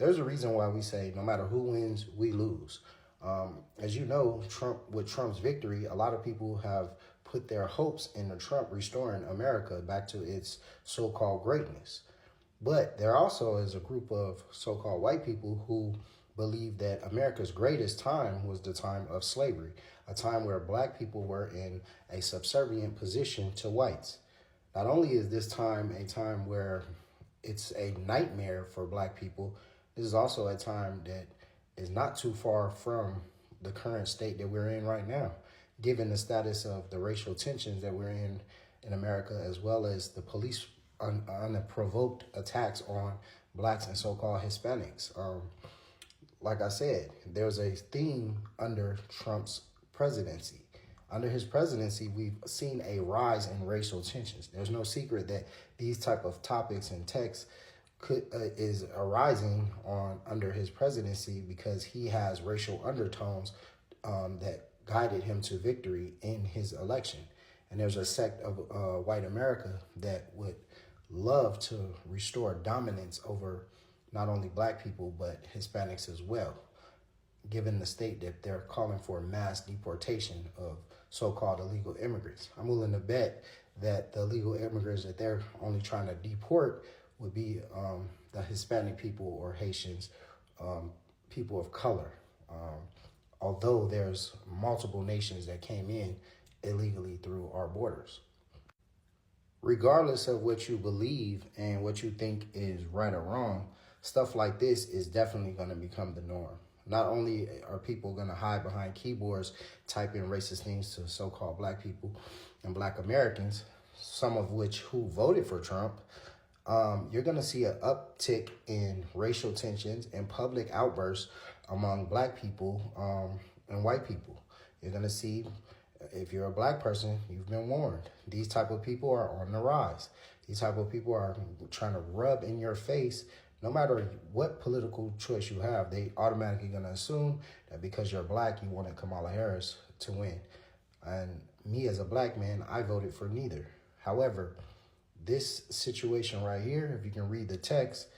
there's a reason why we say no matter who wins, we lose. As you know, with Trump's victory, a lot of people have put their hopes in Trump restoring America back to its so-called greatness. But there also is a group of so-called white people who believe that America's greatest time was the time of slavery, a time where black people were in a subservient position to whites. Not only is this time a time where it's a nightmare for black people, this is also a time that is not too far from the current state that we're in right now, given the status of the racial tensions that we're in America, as well as the police unprovoked attacks on blacks and so-called Hispanics. Like I said, there's a theme under Trump's presidency. Under his presidency, we've seen a rise in racial tensions. There's no secret that these type of topics and texts is arising under his presidency because he has racial undertones that guided him to victory in his election. And there's a sect of white America that would love to restore dominance over not only black people, but Hispanics as well, given the state that they're calling for mass deportation of so-called illegal immigrants. I'm willing to bet that the illegal immigrants that they're only trying to deport would be the Hispanic people or Haitians, people of color. Although there's multiple nations that came in illegally through our borders. Regardless of what you believe and what you think is right or wrong, stuff like this is definitely going to become the norm. Not only are people going to hide behind keyboards, typing racist things to so-called black people and black Americans, some of which who voted for Trump, you're going to see an uptick in racial tensions and public outbursts among black people and white people. You're going to see, if you're a black person, you've been warned. These type of people are on the rise. These type of people are trying to rub in your face. No matter what political choice you have, they automatically going to assume that because you're black, you wanted Kamala Harris to win. And me as a black man, I voted for neither. However, this situation right here, if you can read the text,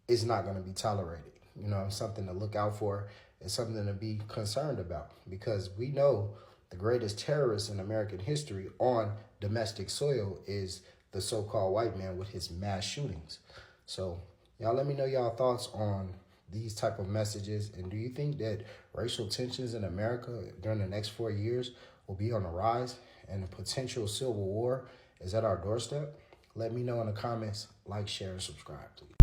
is not going to be tolerated. You know, something to look out for. It's something to be concerned about, because we know the greatest terrorist in American history on domestic soil is the so-called white man with his mass shootings. So y'all let me know y'all thoughts on these type of messages. And do you think that racial tensions in America during the next 4 years will be on the rise and a potential civil war is at our doorstep? Let me know in the comments. Like, share, and subscribe, please.